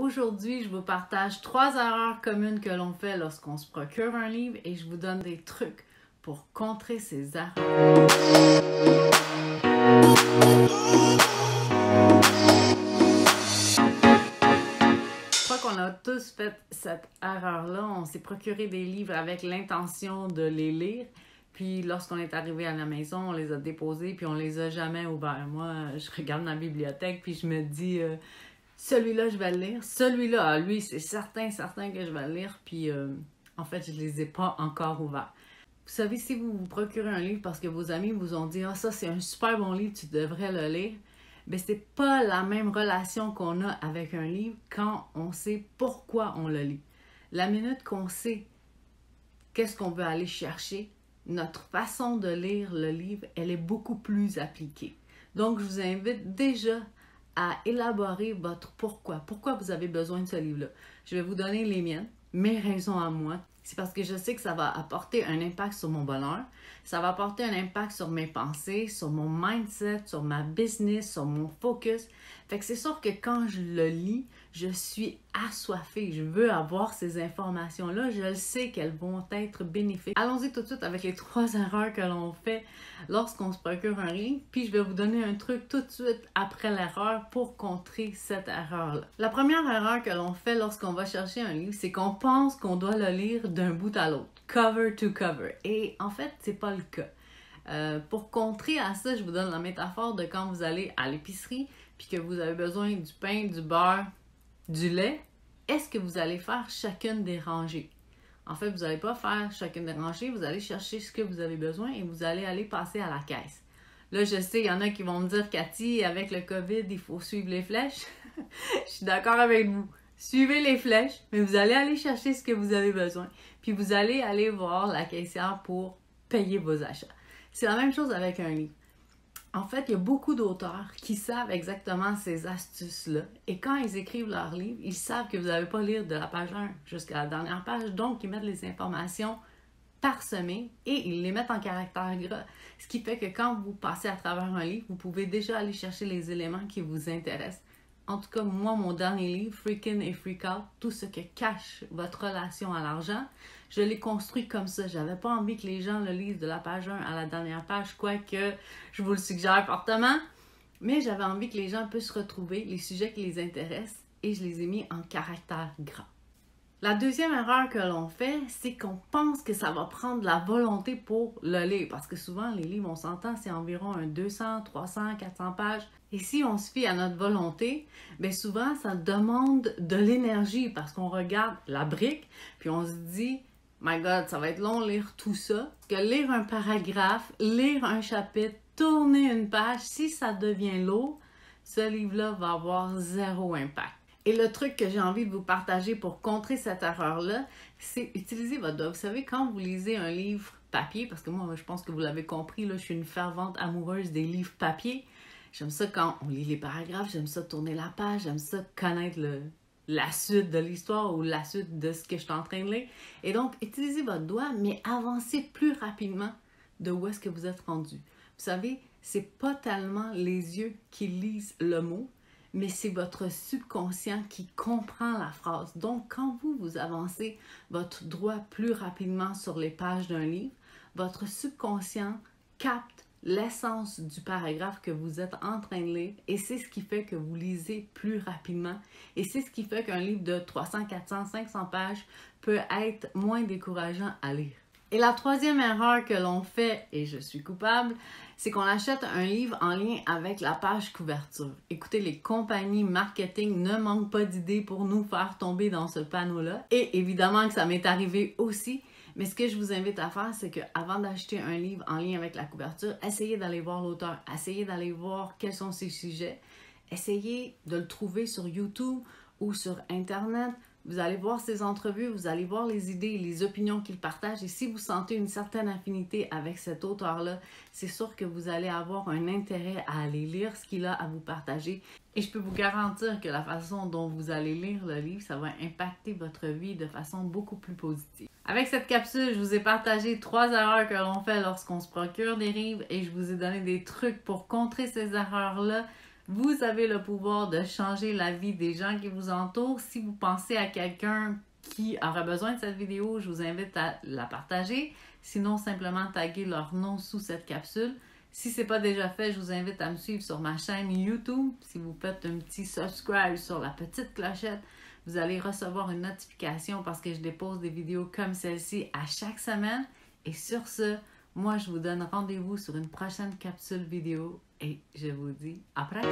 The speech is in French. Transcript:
aujourd'hui, je vous partage 3 erreurs communes que l'on fait lorsqu'on se procure un livre et je vous donne des trucs pour contrer ces erreurs. Je crois qu'on a tous fait cette erreur-là. On s'est procuré des livres avec l'intention de les lire. Puis lorsqu'on est arrivé à la maison, on les a déposés puis on les a jamais ouverts. Moi, je regarde ma bibliothèque puis je me dis celui-là, je vais le lire. Celui-là, lui, c'est certain que je vais le lire. Puis en fait, je les ai pas encore ouverts. Vous savez, si vous vous procurez un livre parce que vos amis vous ont dit « Ah, ça, c'est un super bon livre, tu devrais le lire », bien, c'est pas la même relation qu'on a avec un livre quand on sait pourquoi on le lit. La minute qu'on sait qu'est-ce qu'on veut aller chercher, notre façon de lire le livre, elle est beaucoup plus appliquée. Donc, je vous invite déjà à élaborer votre pourquoi. Pourquoi vous avez besoin de ce livre-là? Je vais vous donner les miennes, mes raisons à moi. C'est parce que je sais que ça va apporter un impact sur mon bonheur, ça va apporter un impact sur mes pensées, sur mon mindset, sur ma business, sur mon focus. Fait que c'est sûr que quand je le lis, je suis assoiffée. Je veux avoir ces informations-là. Je le sais qu'elles vont être bénéfiques. Allons-y tout de suite avec les 3 erreurs que l'on fait lorsqu'on se procure un livre. Puis je vais vous donner un truc tout de suite après l'erreur pour contrer cette erreur-là. La première erreur que l'on fait lorsqu'on va chercher un livre, c'est qu'on pense qu'on doit le lire d'un bout à l'autre, cover to cover. Et en fait, c'est pas le cas. Pour contrer à ça, je vous donne la métaphore de quand vous allez à l'épicerie puis que vous avez besoin du pain, du beurre, du lait. Est-ce que vous allez faire chacune des rangées? En fait, vous n'allez pas faire chacune des rangées, vous allez chercher ce que vous avez besoin et vous allez aller passer à la caisse. Là, je sais, il y en a qui vont me dire, Cathy, avec le COVID, il faut suivre les flèches. Je suis d'accord avec vous. Suivez les flèches, mais vous allez aller chercher ce que vous avez besoin. Puis vous allez aller voir la caissière pour payer vos achats. C'est la même chose avec un livre. En fait, il y a beaucoup d'auteurs qui savent exactement ces astuces-là. Et quand ils écrivent leur livre, ils savent que vous n'allez pas lire de la page 1 jusqu'à la dernière page. Donc, ils mettent les informations parsemées et ils les mettent en caractère gras. Ce qui fait que quand vous passez à travers un livre, vous pouvez déjà aller chercher les éléments qui vous intéressent. En tout cas, moi, mon dernier livre, Freak In et Freak Out, tout ce que cache votre relation à l'argent, je l'ai construit comme ça. J'avais pas envie que les gens le lisent de la page 1 à la dernière page, quoique je vous le suggère fortement. Mais j'avais envie que les gens puissent retrouver les sujets qui les intéressent et je les ai mis en caractère gras. La deuxième erreur que l'on fait, c'est qu'on pense que ça va prendre de la volonté pour le lire. Parce que souvent, les livres, on s'entend, c'est environ 200, 300, 400 pages. Et si on se fie à notre volonté, bien souvent, ça demande de l'énergie parce qu'on regarde la brique, puis on se dit « My God, ça va être long lire tout ça. » Que lire un paragraphe, lire un chapitre, tourner une page, si ça devient lourd, ce livre-là va avoir zéro impact. Et le truc que j'ai envie de vous partager pour contrer cette erreur-là, c'est utiliser votre doigt. Vous savez, quand vous lisez un livre papier, parce que moi, je pense que vous l'avez compris, là, je suis une fervente amoureuse des livres papier. J'aime ça quand on lit les paragraphes, j'aime ça tourner la page, j'aime ça connaître la suite de l'histoire ou la suite de ce que je suis en train de lire. Et donc, utilisez votre doigt, mais avancez plus rapidement de où est-ce que vous êtes rendu. Vous savez, c'est pas tellement les yeux qui lisent le mot, mais c'est votre subconscient qui comprend la phrase. Donc, quand vous avancez votre doigt plus rapidement sur les pages d'un livre, votre subconscient capte l'essence du paragraphe que vous êtes en train de lire et c'est ce qui fait que vous lisez plus rapidement et c'est ce qui fait qu'un livre de 300, 400, 500 pages peut être moins décourageant à lire. Et la troisième erreur que l'on fait, et je suis coupable, c'est qu'on achète un livre en lien avec la page couverture. Écoutez, les compagnies marketing ne manquent pas d'idées pour nous faire tomber dans ce panneau-là. Et évidemment que ça m'est arrivé aussi, mais ce que je vous invite à faire, c'est qu'avant d'acheter un livre en lien avec la couverture, essayez d'aller voir l'auteur, essayez d'aller voir quels sont ses sujets, essayez de le trouver sur YouTube ou sur Internet. Vous allez voir ses entrevues, vous allez voir les idées et les opinions qu'il partage. Et si vous sentez une certaine affinité avec cet auteur-là, c'est sûr que vous allez avoir un intérêt à aller lire ce qu'il a à vous partager. Et je peux vous garantir que la façon dont vous allez lire le livre, ça va impacter votre vie de façon beaucoup plus positive. Avec cette capsule, je vous ai partagé 3 erreurs que l'on fait lorsqu'on se procure des livres et je vous ai donné des trucs pour contrer ces erreurs-là. Vous avez le pouvoir de changer la vie des gens qui vous entourent. Si vous pensez à quelqu'un qui aurait besoin de cette vidéo, je vous invite à la partager. Sinon, simplement taguer leur nom sous cette capsule. Si ce n'est pas déjà fait, je vous invite à me suivre sur ma chaîne YouTube. Si vous faites un petit subscribe sur la petite clochette, vous allez recevoir une notification parce que je dépose des vidéos comme celle-ci à chaque semaine. Et sur ce, moi, je vous donne rendez-vous sur une prochaine capsule vidéo et je vous dis à presto!